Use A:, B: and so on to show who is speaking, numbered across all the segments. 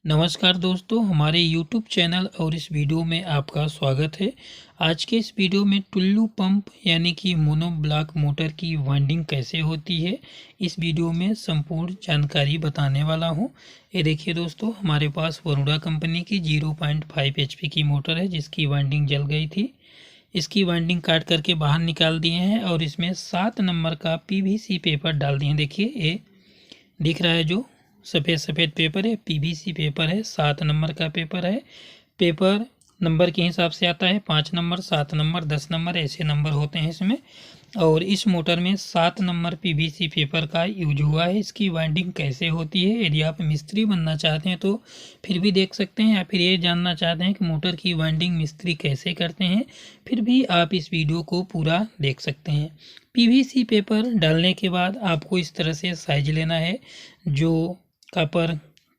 A: नमस्कार दोस्तों, हमारे YouTube चैनल और इस वीडियो में आपका स्वागत है। आज के इस वीडियो में टुल्लू पंप यानी कि मोनो ब्लॉक मोटर की वाइंडिंग कैसे होती है, इस वीडियो में संपूर्ण जानकारी बताने वाला हूं। ये देखिए दोस्तों, हमारे पास वरुणा कंपनी की 0.5 HP की मोटर है जिसकी वाइंडिंग जल गई थी। इसकी वाइंडिंग काट करके बाहर निकाल दिए हैं और इसमें 7 नंबर का PVC पेपर डाल दिए हैं। देखिए ये दिख रहा है जो सफ़ेद सफ़ेद पेपर है, PVC पेपर है, 7 नंबर का पेपर है। पेपर नंबर के हिसाब से आता है, 5 नंबर, 7 नंबर, 10 नंबर, ऐसे नंबर होते हैं इसमें। और इस मोटर में 7 नंबर PVC पेपर का यूज हुआ है। इसकी वाइंडिंग कैसे होती है, यदि आप मिस्त्री बनना चाहते हैं तो फिर भी देख सकते हैं, या फिर ये जानना चाहते हैं कि मोटर की वाइंडिंग मिस्त्री कैसे करते हैं, फिर भी आप इस वीडियो को पूरा देख सकते हैं। PVC पेपर डालने के बाद आपको इस तरह से साइज लेना है। जो कॉपर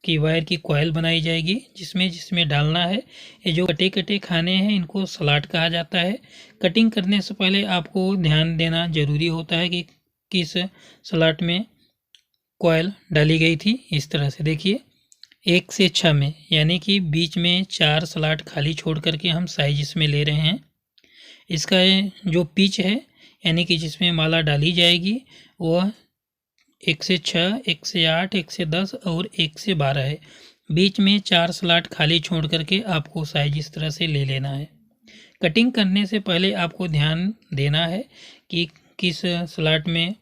A: की वायर की कॉइल बनाई जाएगी जिसमें डालना है। ये जो कटे कटे खाने हैं इनको स्लॉट कहा जाता है। कटिंग करने से पहले आपको ध्यान देना ज़रूरी होता है कि किस स्लॉट में कॉइल डाली गई थी। इस तरह से देखिए 1 से 6 में, यानी कि बीच में 4 स्लॉट खाली छोड़ करके हम साइज इसमें ले रहे हैं। इसका जो पिच है यानी कि जिसमें माला डाली जाएगी वह 1 से 6, 1 से 8, 1 से 10 और 1 से 12 है। बीच में 4 स्लॉट खाली छोड़ करके आपको साइज इस तरह से ले लेना है। कटिंग करने से पहले आपको ध्यान देना है कि किस स्लॉट में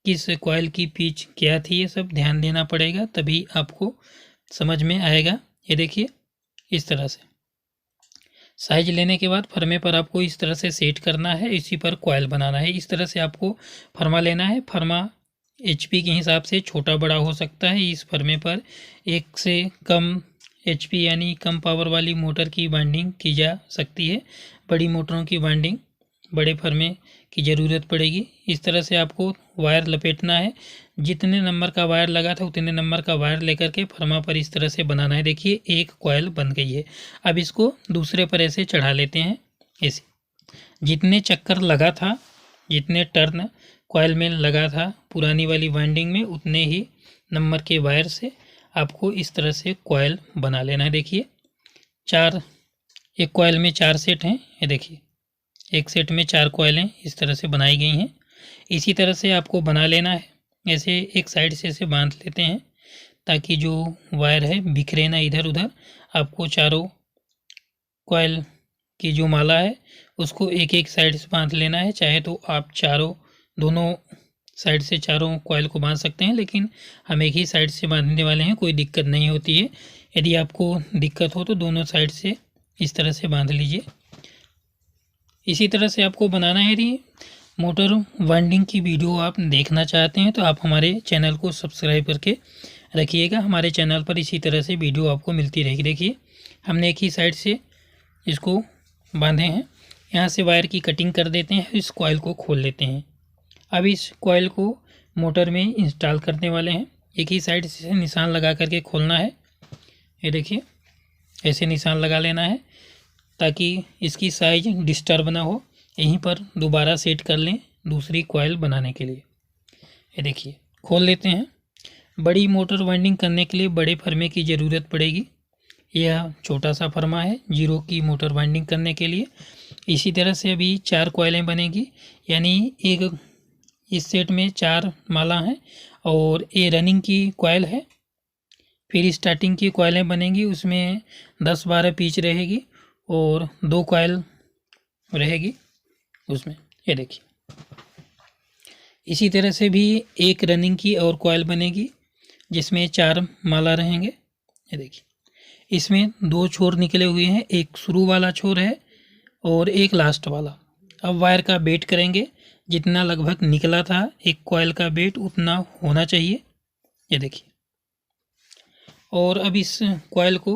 A: किस कॉइल की पिच क्या थी, ये सब ध्यान देना पड़ेगा, तभी आपको समझ में आएगा। ये देखिए इस तरह से साइज लेने के बाद फर्मे पर आपको इस तरह से सेट करना है, इसी पर कॉइल बनाना है। इस तरह से आपको फर्मा लेना है। फर्मा HP के हिसाब से छोटा बड़ा हो सकता है। इस फर्मे पर 1 से कम HP यानी कम पावर वाली मोटर की वाइंडिंग की जा सकती है। बड़ी मोटरों की वाइंडिंग बड़े फर्मे की ज़रूरत पड़ेगी। इस तरह से आपको वायर लपेटना है। जितने नंबर का वायर लगा था उतने नंबर का वायर लेकर के फर्मा पर इस तरह से बनाना है। देखिए एक कॉइल बन गई है। अब इसको दूसरे पर ऐसे चढ़ा लेते हैं। ऐसे जितने चक्कर लगा था, जितने टर्न कॉइल में लगा था पुरानी वाली वाइंडिंग में, उतने ही नंबर के वायर से आपको इस तरह से कॉइल बना लेना है। देखिए एक कॉइल में 4 सेट हैं। ये देखिए एक सेट में 4 कॉइलें इस तरह से बनाई गई हैं। इसी तरह से आपको बना लेना है। ऐसे एक साइड से ऐसे बांध लेते हैं ताकि जो वायर है बिखरे ना इधर उधर। आपको चारों कॉइल की जो माला है उसको एक एक साइड से बांध लेना है। चाहे तो आप दोनों साइड से चारों कॉइल को बांध सकते हैं, लेकिन हम एक ही साइड से बांधने वाले हैं, कोई दिक्कत नहीं होती है। यदि आपको दिक्कत हो तो दोनों साइड से इस तरह से बांध लीजिए। इसी तरह से आपको बनाना है। यदि मोटर वाइंडिंग की वीडियो आप देखना चाहते हैं तो आप हमारे चैनल को सब्सक्राइब करके रखिएगा। हमारे चैनल पर इसी तरह से वीडियो आपको मिलती रहेगी। देखिए हमने एक ही साइड से इसको बांधे हैं। यहाँ से वायर की कटिंग कर देते हैं। इस कॉइल को खोल लेते हैं। अब इस कॉइल को मोटर में इंस्टॉल करने वाले हैं। एक ही साइड से निशान लगा करके खोलना है। ये देखिए ऐसे निशान लगा लेना है ताकि इसकी साइज डिस्टर्ब ना हो। यहीं पर दोबारा सेट कर लें दूसरी कॉइल बनाने के लिए। ये देखिए खोल लेते हैं। बड़ी मोटर वाइंडिंग करने के लिए बड़े फर्मे की ज़रूरत पड़ेगी। यह छोटा सा फर्मा है 0 की मोटर वाइंडिंग करने के लिए। इसी तरह से अभी 4 कॉइलें बनेगी, यानी एक इस सेट में 4 माला हैं और ये रनिंग की कॉइल है। फिर स्टार्टिंग की कॉइलें बनेंगी, उसमें 10-12 पीच रहेगी और 2 कॉइल रहेगी उसमें। ये देखिए इसी तरह से भी एक रनिंग की और कॉइल बनेगी जिसमें 4 माला रहेंगे। ये देखिए इसमें 2 छोर निकले हुए हैं, एक शुरू वाला छोर है और एक लास्ट वाला। अब वायर का वेट करेंगे, जितना लगभग निकला था एक कॉइल का वेट उतना होना चाहिए। ये देखिए और अब इस कॉइल को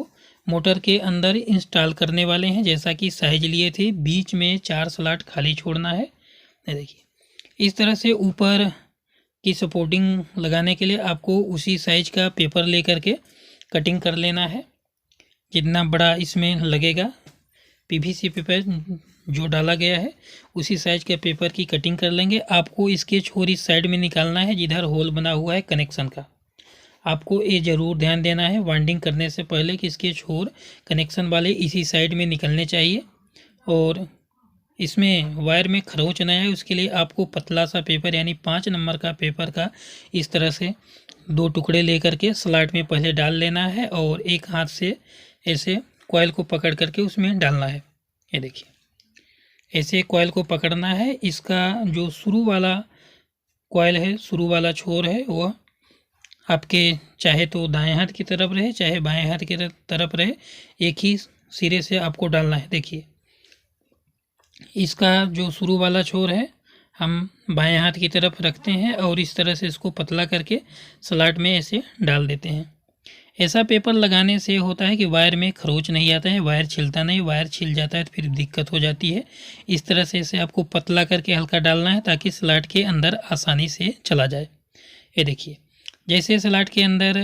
A: मोटर के अंदर इंस्टॉल करने वाले हैं। जैसा कि साइज लिए थे, बीच में 4 स्लॉट खाली छोड़ना है। ये देखिए इस तरह से ऊपर की सपोर्टिंग लगाने के लिए आपको उसी साइज का पेपर लेकर के कटिंग कर लेना है। जितना बड़ा इसमें लगेगा PVC पेपर जो डाला गया है उसी साइज के पेपर की कटिंग कर लेंगे। आपको इसके छोर इस साइड में निकालना है जिधर होल बना हुआ है कनेक्शन का। आपको ये ज़रूर ध्यान देना है वाइंडिंग करने से पहले कि इसके छोर कनेक्शन वाले इसी साइड में निकलने चाहिए और इसमें वायर में खरोंच न आए उसके लिए आपको पतला सा पेपर यानी 5 नंबर का पेपर का इस तरह से 2 टुकड़े लेकर के स्लॉट में पहले डाल लेना है और एक हाथ से ऐसे कॉइल को पकड़ करके उसमें डालना है। ये देखिए ऐसे कॉइल को पकड़ना है। इसका जो शुरू वाला कॉइल है, शुरू वाला छोर है, वह आपके चाहे तो दाएं हाथ की तरफ रहे चाहे बाएं हाथ की तरफ रहे, एक ही सिरे से आपको डालना है। देखिए इसका जो शुरू वाला छोर है हम बाएं हाथ की तरफ रखते हैं और इस तरह से इसको पतला करके स्लॉट में ऐसे डाल देते हैं। ऐसा पेपर लगाने से होता है कि वायर में खरोंच नहीं आता है, वायर छिलता नहीं, वायर छिल जाता है तो फिर दिक्कत हो जाती है। इस तरह से इसे आपको पतला करके हल्का डालना है ताकि स्लॉट के अंदर आसानी से चला जाए। ये देखिए जैसे स्लॉट के अंदर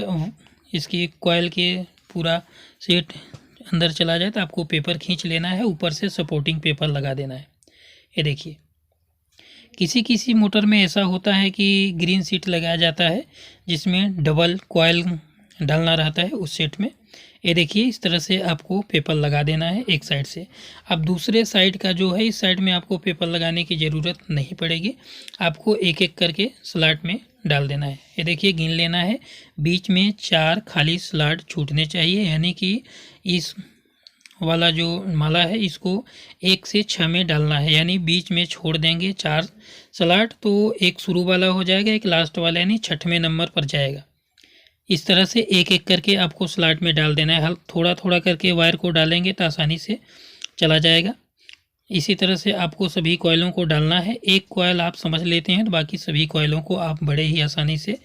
A: इसकी कॉइल के पूरा सेट अंदर चला जाए तो आपको पेपर खींच लेना है, ऊपर से सपोर्टिंग पेपर लगा देना है। ये देखिए किसी किसी मोटर में ऐसा होता है कि ग्रीन सीट लगाया जाता है जिसमें डबल कॉइल डालना रहता है उस सेट में। ये देखिए इस तरह से आपको पेपर लगा देना है एक साइड से। अब दूसरे साइड का जो है इस साइड में आपको पेपर लगाने की ज़रूरत नहीं पड़ेगी, आपको एक एक करके स्लॉट में डाल देना है। ये देखिए गिन लेना है, बीच में 4 खाली स्लॉट छूटने चाहिए, यानी कि इस वाला जो माला है इसको 1 से 6 में डालना है, यानी बीच में छोड़ देंगे 4 स्लॉट तो एक शुरू वाला हो जाएगा, एक लास्ट वाला यानी 6वें नंबर पर जाएगा। इस तरह से एक एक करके आपको स्लॉट में डाल देना है। थोड़ा थोड़ा करके वायर को डालेंगे तो आसानी से चला जाएगा। इसी तरह से आपको सभी कॉइलों को डालना है। एक कॉइल आप समझ लेते हैं तो बाकी सभी कॉइलों को आप बड़े ही आसानी से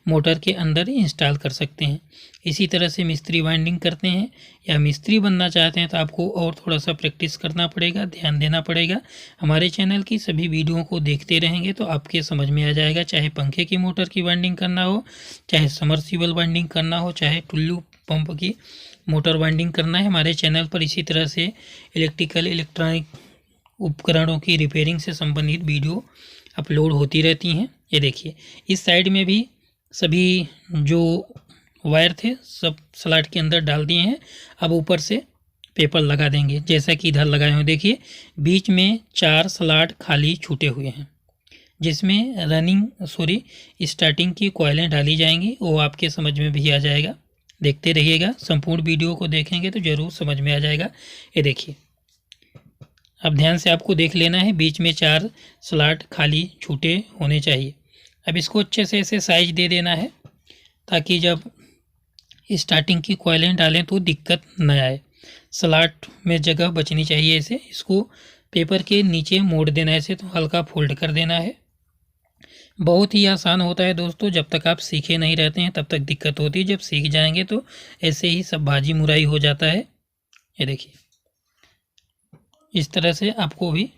A: मोटर के अंदर इंस्टॉल कर सकते हैं। इसी तरह से मिस्त्री वाइंडिंग करते हैं या मिस्त्री बनना चाहते हैं तो आपको और थोड़ा सा प्रैक्टिस करना पड़ेगा, ध्यान देना पड़ेगा। हमारे चैनल की सभी वीडियो को देखते रहेंगे तो आपके समझ में आ जाएगा, चाहे पंखे की मोटर की वाइंडिंग करना हो, चाहे समरसीबल वाइंडिंग करना हो, चाहे टुल्लू पंप की मोटर वाइंडिंग करना है। हमारे चैनल पर इसी तरह से इलेक्ट्रॉनिक उपकरणों की रिपेयरिंग से संबंधित वीडियो अपलोड होती रहती हैं। ये देखिए इस साइड में भी सभी जो वायर थे सब स्लॉट के अंदर डाल दिए हैं। अब ऊपर से पेपर लगा देंगे जैसा कि इधर लगाए हुए। देखिए बीच में 4 स्लॉट खाली छूटे हुए हैं जिसमें स्टार्टिंग की कॉइलें डाली जाएंगी, वो आपके समझ में भी आ जाएगा। देखते रहिएगा, संपूर्ण वीडियो को देखेंगे तो ज़रूर समझ में आ जाएगा। ये देखिए अब ध्यान से आपको देख लेना है, बीच में 4 स्लॉट खाली छूटे होने चाहिए। अब इसको अच्छे से ऐसे साइज दे देना है ताकि जब स्टार्टिंग की कॉइलें डालें तो दिक्कत न आए। स्लॉट में जगह बचनी चाहिए। ऐसे इसको पेपर के नीचे मोड़ देना है, ऐसे तो हल्का फोल्ड कर देना है। बहुत ही आसान होता है दोस्तों, जब तक आप सीखे नहीं रहते हैं तब तक दिक्कत होती है, जब सीख जाएंगे तो ऐसे ही सब भाजी मुराई हो जाता है। ये देखिए इस तरह से आपको भी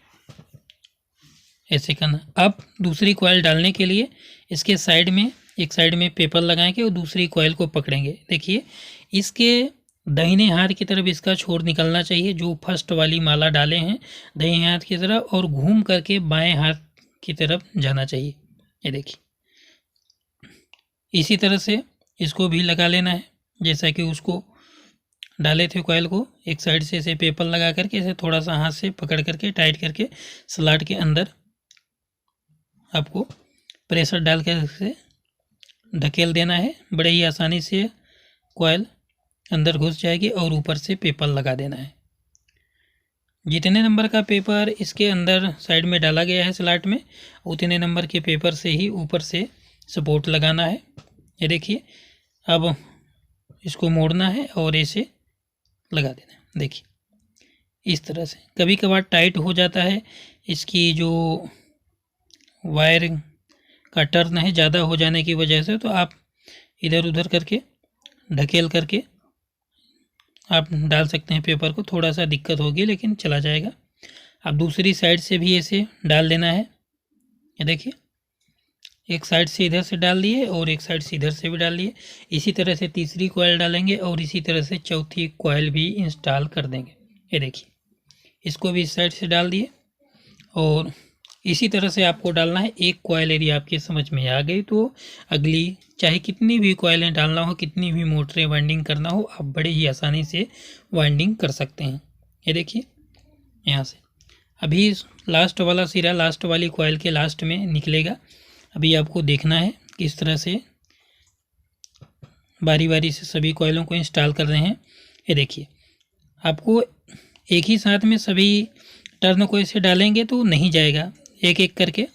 A: ऐसे करना। अब दूसरी कॉइल डालने के लिए इसके साइड में एक साइड में पेपर लगाएंगे और दूसरी कॉइल को पकड़ेंगे। देखिए इसके दाहिने हाथ की तरफ इसका छोर निकलना चाहिए, जो फर्स्ट वाली माला डाले हैं दाहिने हाथ की तरफ, और घूम करके बाएं हाथ की तरफ जाना चाहिए। ये देखिए इसी तरह से इसको भी लगा लेना है, जैसा कि उसको डाले थे कॉइल को एक साइड से ऐसे पेपर लगा करके ऐसे थोड़ा सा हाथ से पकड़ करके टाइट करके स्लॉट के अंदर आपको प्रेशर डाल कर से ढकेल देना है। बड़े ही आसानी से कॉइल अंदर घुस जाएगी और ऊपर से पेपर लगा देना है। जितने नंबर का पेपर इसके अंदर साइड में डाला गया है स्लॉट में, उतने नंबर के पेपर से ही ऊपर से सपोर्ट लगाना है। ये देखिए अब इसको मोड़ना है और ऐसे लगा देना है। देखिए इस तरह से। कभी कभार टाइट हो जाता है, इसकी जो वायर का टर्न है ज़्यादा हो जाने की वजह से, तो आप इधर उधर करके ढकेल करके आप डाल सकते हैं पेपर को। थोड़ा सा दिक्कत होगी लेकिन चला जाएगा। अब दूसरी साइड से भी ऐसे डाल देना है। ये देखिए एक साइड से इधर से डाल दिए और एक साइड से इधर से भी डाल दिए। इसी तरह से तीसरी कॉइल डालेंगे और इसी तरह से चौथी कॉइल भी इंस्टॉल कर देंगे। ये देखिए इसको भी इस साइड से डाल दिए और इसी तरह से आपको डालना है। एक कॉयल यदि आपके समझ में आ गई तो अगली चाहे कितनी भी कॉइलें डालना हो, कितनी भी मोटरें वाइंडिंग करना हो, आप बड़े ही आसानी से वाइंडिंग कर सकते हैं। ये देखिए यहाँ से अभी लास्ट वाला सिरा लास्ट वाली कॉइल के लास्ट में निकलेगा। अभी आपको देखना है किस तरह से बारी बारी से सभी कॉइलों को इंस्टॉल कर रहे हैं। ये देखिए आपको एक ही साथ में सभी टर्न को ऐसे डालेंगे तो नहीं जाएगा, एक एक करके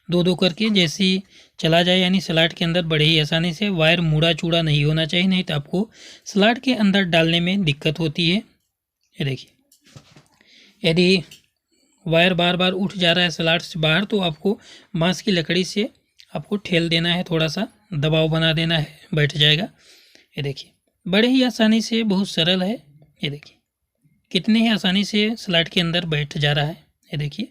A: दो दो करके जैसे ही चला जाए, यानी स्लॉट के अंदर बड़े ही आसानी से। वायर मुड़ा चूड़ा नहीं होना चाहिए, नहीं तो आपको स्लॉट के अंदर डालने में दिक्कत होती है। ये देखिए यदि वायर बार बार उठ जा रहा है स्लॉट से बाहर तो आपको बांस की लकड़ी से आपको ठेल देना है, थोड़ा सा दबाव बना देना है, बैठ जाएगा। ये देखिए बड़े ही आसानी से, बहुत सरल है। ये देखिए कितने ही आसानी से स्लॉट के अंदर बैठ जा रहा है। ये देखिए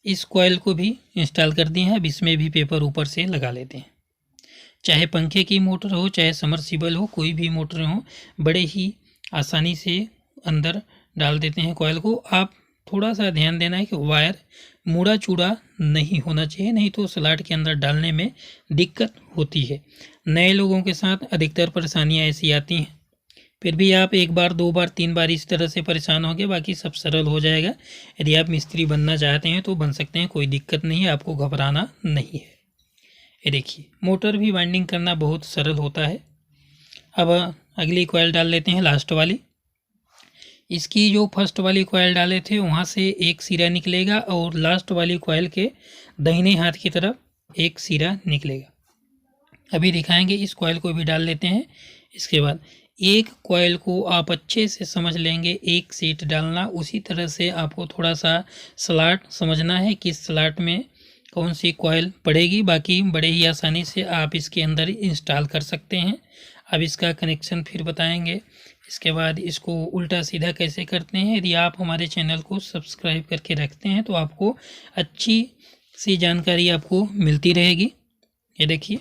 A: इस कॉइल को भी इंस्टॉल कर दिए हैं। अब इसमें भी पेपर ऊपर से लगा लेते हैं। चाहे पंखे की मोटर हो, चाहे समरसीबल हो, कोई भी मोटर हो, बड़े ही आसानी से अंदर डाल देते हैं कॉइल को। आप थोड़ा सा ध्यान देना है कि वायर मुड़ा चूड़ा नहीं होना चाहिए, नहीं तो स्लॉट के अंदर डालने में दिक्कत होती है। नए लोगों के साथ अधिकतर परेशानियां ऐसी आती हैं। फिर भी आप एक बार, दो बार, तीन बार इस तरह से परेशान होंगे, बाकी सब सरल हो जाएगा। यदि आप मिस्त्री बनना चाहते हैं तो बन सकते हैं, कोई दिक्कत नहीं है, आपको घबराना नहीं है। ये देखिए मोटर भी वाइंडिंग करना बहुत सरल होता है। अब अगली कॉइल डाल लेते हैं, लास्ट वाली। इसकी जो फर्स्ट वाली कॉइल डाले थे वहाँ से एक सिरा निकलेगा और लास्ट वाली कॉइल के दाहिने हाथ की तरफ एक सिरा निकलेगा। अभी दिखाएंगे, इस कॉइल को भी डाल लेते हैं। इसके बाद एक कॉइल को आप अच्छे से समझ लेंगे, एक सीट डालना, उसी तरह से आपको थोड़ा सा स्लॉट समझना है कि स्लॉट में कौन सी कॉइल पड़ेगी। बाकी बड़े ही आसानी से आप इसके अंदर इंस्टॉल कर सकते हैं। अब इसका कनेक्शन फिर बताएंगे। इसके बाद इसको उल्टा सीधा कैसे करते हैं। यदि आप हमारे चैनल को सब्सक्राइब करके रखते हैं तो आपको अच्छी सी जानकारी आपको मिलती रहेगी। ये देखिए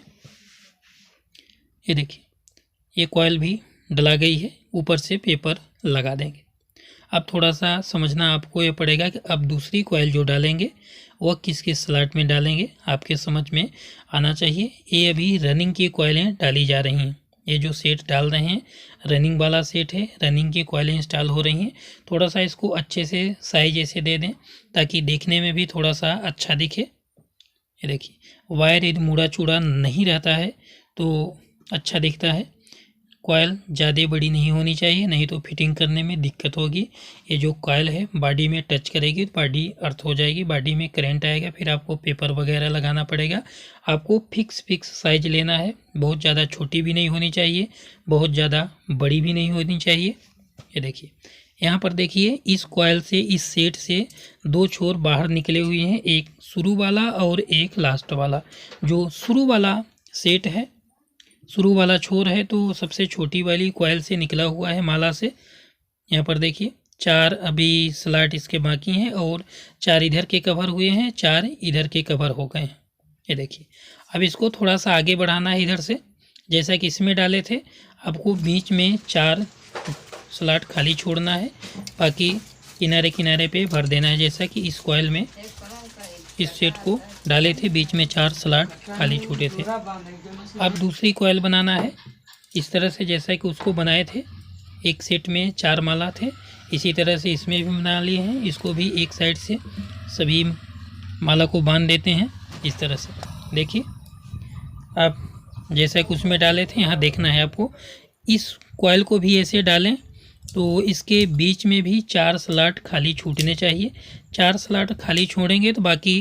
A: ये कॉइल भी डला गई है, ऊपर से पेपर लगा देंगे। अब थोड़ा सा समझना आपको ये पड़ेगा कि अब दूसरी कॉइल जो डालेंगे वह किस किस स्लॉट में डालेंगे, आपके समझ में आना चाहिए। ये अभी रनिंग की कॉइलें डाली जा रही हैं। ये जो सेट डाल रहे हैं रनिंग वाला सेट है, रनिंग की कॉइलें इंस्टॉल हो रही हैं। थोड़ा सा इसको अच्छे से साइज ऐसे दे दें ताकि देखने में भी थोड़ा सा अच्छा दिखे। ये देखिए वायर यदि मुड़ा चूड़ा नहीं रहता है तो अच्छा दिखता है। कॉइल ज़्यादा बड़ी नहीं होनी चाहिए, नहीं तो फिटिंग करने में दिक्कत होगी। ये जो कॉइल है बॉडी में टच करेगी तो बॉडी अर्थ हो जाएगी, बॉडी में करंट आएगा, फिर आपको पेपर वगैरह लगाना पड़ेगा। आपको फिक्स साइज लेना है, बहुत ज़्यादा छोटी भी नहीं होनी चाहिए, बहुत ज़्यादा बड़ी भी नहीं होनी चाहिए। ये देखिए यहाँ पर देखिए इस कॉइल से, इस सेट से दो छोर बाहर निकले हुए हैं, एक शुरू वाला और एक लास्ट वाला। जो शुरू वाला सेट है, शुरू वाला छोर है तो सबसे छोटी वाली कॉइल से निकला हुआ है, माला से। यहाँ पर देखिए 4 अभी स्लॉट इसके बाकी हैं और 4 इधर के कवर हुए हैं, 4 इधर के कवर हो गए हैं। ये देखिए अब इसको थोड़ा सा आगे बढ़ाना है इधर से, जैसा कि इसमें डाले थे। आपको बीच में 4 स्लॉट खाली छोड़ना है, बाकी किनारे किनारे पे भर देना है, जैसा कि इस कॉइल में इस सेट को डाले थे, बीच में 4 स्लॉट खाली छूटे थे। अब दूसरी कॉइल बनाना है इस तरह से, जैसा कि उसको बनाए थे। एक सेट में 4 माला थे, इसी तरह से इसमें भी बना लिए हैं। इसको भी एक साइड से सभी माला को बांध देते हैं इस तरह से। देखिए आप जैसा कि उसमें डाले थे, यहाँ देखना है आपको। इस कॉइल को भी ऐसे डालें तो इसके बीच में भी 4 स्लॉट खाली छूटने चाहिए। 4 स्लॉट खाली छोड़ेंगे तो बाकी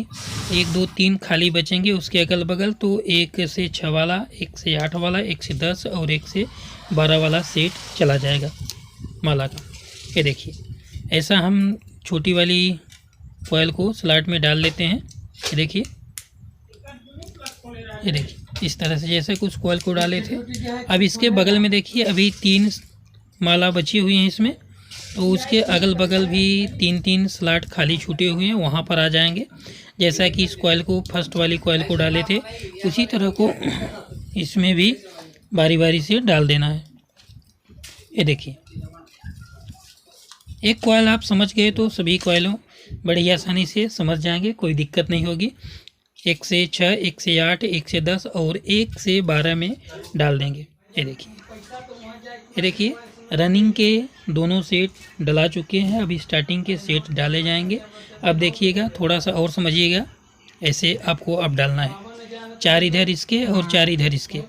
A: 1 2 3 खाली बचेंगे उसके अगल बगल। तो 1 से 6 वाला, 1 से 8 वाला, 1 से 10 और 1 से 12 वाला सेट चला जाएगा माला का। ये देखिए ऐसा हम छोटी वाली कॉइल को स्लॉट में डाल लेते हैं। ये देखिए इस तरह से, जैसे कुछ कॉइल को डाले थे। अब इसके बगल में देखिए अभी 3 माला बची हुई हैं इसमें, तो उसके अगल बगल भी 3 स्लॉट खाली छूटे हुए हैं, वहाँ पर आ जाएंगे। जैसा कि इस कॉइल को, फर्स्ट वाली कॉइल को डाले थे, उसी तरह को इसमें भी बारी बारी से डाल देना है। ये देखिए एक कॉइल आप समझ गए तो सभी कॉइलों बड़ी आसानी से समझ जाएंगे, कोई दिक्कत नहीं होगी। 1 से 6, 1 से 8, 1 से 10 और 1 से 12 में डाल देंगे। ये देखिए रनिंग के दोनों सेट डला चुके हैं। अभी स्टार्टिंग के सेट डाले जाएंगे। अब देखिएगा, थोड़ा सा और समझिएगा। ऐसे आपको अब डालना है, 4 इधर इसके और 4 इधर इसके,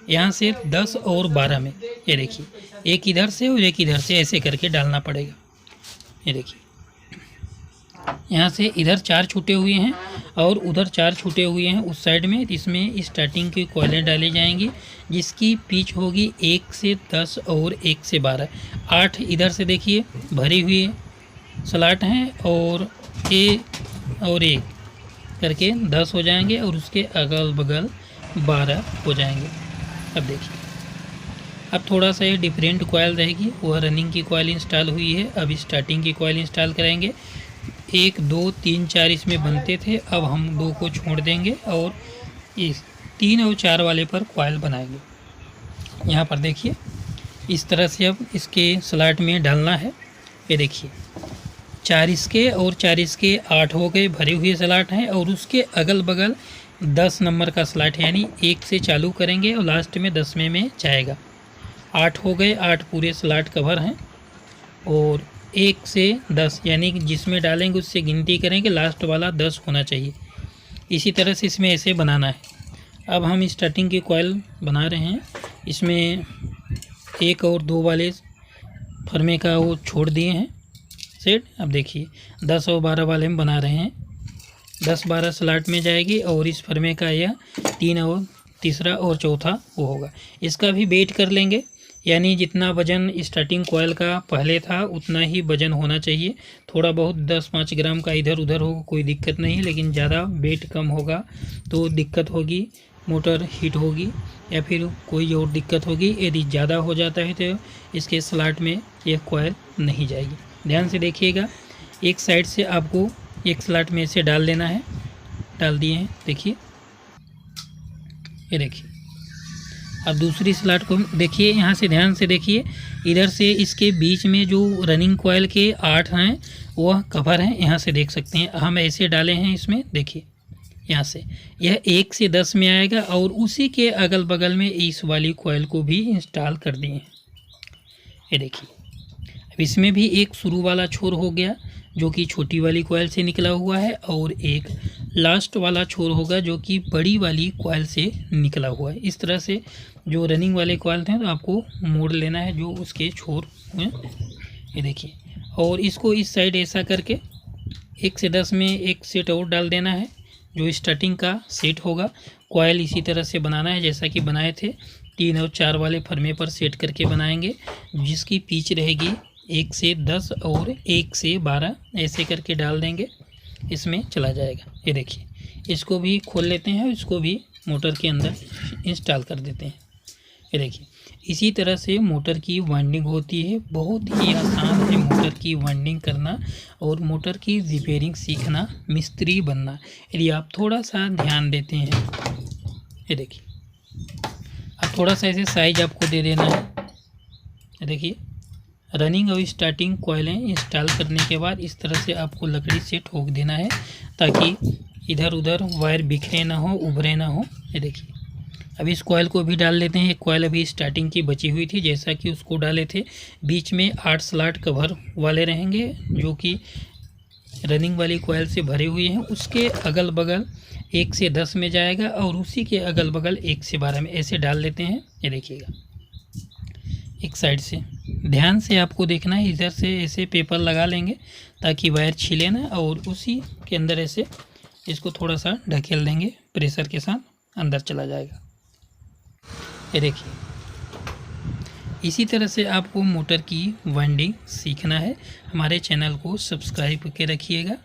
A: यहाँ से 10 और 12 में। ये देखिए, एक इधर से और एक इधर से ऐसे करके डालना पड़ेगा। ये देखिए, यहाँ से इधर 4 छूटे हुए हैं और उधर 4 छूटे हुए हैं उस साइड में। इसमें स्टार्टिंग की कॉइलें डाली जाएंगी, जिसकी पिच होगी 1 से 10 और 1 से 12। 8 इधर से देखिए भरी हुई स्लॉट हैं और एक करके 10 हो जाएंगे और उसके अगल बगल 12 हो जाएंगे। अब देखिए, अब थोड़ा सा ये डिफरेंट कॉइल रहेगी, वह रनिंग की कॉइल इंस्टॉल हुई है। अब स्टार्टिंग की कॉइल इंस्टॉल करेंगे। 1 2 3 4 इसमें बनते थे, अब हम 2 को छोड़ देंगे और इस 3 और 4 वाले पर कॉइल बनाएंगे। यहाँ पर देखिए, इस तरह से अब इसके स्लॉट में डालना है। ये देखिए, 4 इसके और 4 इसके 8 हो गए, भरे हुए स्लॉट हैं और उसके अगल बगल 10 नंबर का स्लॉट है, यानी 1 से चालू करेंगे और लास्ट में 10वें में जाएगा। 8 हो गए, 8 पूरे स्लॉट कवर हैं और 1 से 10 यानी कि जिसमें डालेंगे उससे गिनती करेंगे, लास्ट वाला 10 होना चाहिए। इसी तरह से इसमें ऐसे बनाना है। अब हम स्टार्टिंग की कॉइल बना रहे हैं। इसमें 1 और 2 वाले फरमे का वो छोड़ दिए हैं सेट। अब देखिए, 10 और 12 वाले हम बना रहे हैं। 10-12 स्लॉट में जाएगी और इस फरमे का यह 3 और तीसरा और चौथा वो होगा। इसका भी वेट कर लेंगे, यानी जितना वज़न स्टार्टिंग कॉइल का पहले था उतना ही वज़न होना चाहिए। थोड़ा बहुत 10-5 ग्राम का इधर उधर हो कोई दिक्कत नहीं है, लेकिन ज़्यादा वेट कम होगा तो दिक्कत होगी, मोटर हीट होगी या फिर कोई और दिक्कत होगी। यदि ज़्यादा हो जाता है तो इसके स्लॉट में यह कॉइल नहीं जाएगी। ध्यान से देखिएगा, एक साइड से आपको एक स्लॉट में से डाल लेना है। डाल दिए हैं, देखिए, ये देखिए। अब दूसरी स्लॉट को देखिए, यहाँ से ध्यान से देखिए, इधर से इसके बीच में जो रनिंग कॉइल के 8 हैं वह कवर हैं, यहाँ से देख सकते हैं। हम ऐसे डाले हैं इसमें, देखिए यहाँ से यह 1 से 10 में आएगा और उसी के अगल बगल में इस वाली कॉइल को भी इंस्टॉल कर दिए हैं। ये देखिए, अब इसमें भी एक शुरू वाला छोर हो गया जो कि छोटी वाली कॉइल से निकला हुआ है और एक लास्ट वाला छोर होगा जो कि बड़ी वाली कॉइल से निकला हुआ है। इस तरह से जो रनिंग वाले कॉइल थे तो आपको मोड़ लेना है जो उसके छोर हुए, ये देखिए। और इसको इस साइड ऐसा करके 1 से 10 में एक सेट और डाल देना है जो स्टार्टिंग का सेट होगा। कॉइल इसी तरह से बनाना है जैसा कि बनाए थे, 3 और 4 वाले फरमे पर सेट करके बनाएंगे, जिसकी पिच रहेगी 1 से 10 और 1 से 12 ऐसे करके डाल देंगे, इसमें चला जाएगा। ये देखिए, इसको भी खोल लेते हैं, इसको भी मोटर के अंदर इंस्टॉल कर देते हैं। ये देखिए, इसी तरह से मोटर की वाइंडिंग होती है। बहुत ही आसान है मोटर की वाइंडिंग करना और मोटर की रिपेयरिंग सीखना, मिस्त्री बनना, यदि आप थोड़ा सा ध्यान देते हैं। ये देखिए, अब थोड़ा सा ऐसे साइज आपको दे देना है। ये देखिए, रनिंग और स्टार्टिंग कॉइलें इंस्टॉल करने के बाद इस तरह से आपको लकड़ी से ठोक देना है ताकि इधर उधर वायर बिखरे ना हो, उभरे ना हो। ये देखिए, अब इस कॉइल को भी डाल लेते हैं। एक कॉइल अभी स्टार्टिंग की बची हुई थी, जैसा कि उसको डाले थे। बीच में 8 स्लॉट कवर वाले रहेंगे जो कि रनिंग वाली कॉइल से भरे हुए हैं। उसके अगल बगल 1 से 10 में जाएगा और उसी के अगल बगल 1 से 12 में ऐसे डाल लेते हैं। ये देखिएगा, एक साइड से ध्यान से आपको देखना है, इधर से ऐसे पेपर लगा लेंगे ताकि वायर छिले ना, और उसी के अंदर ऐसे इसको थोड़ा सा ढकेल देंगे, प्रेशर के साथ अंदर चला जाएगा। ये देखिए, इसी तरह से आपको मोटर की वाइंडिंग सीखना है। हमारे चैनल को सब्सक्राइब करके रखिएगा।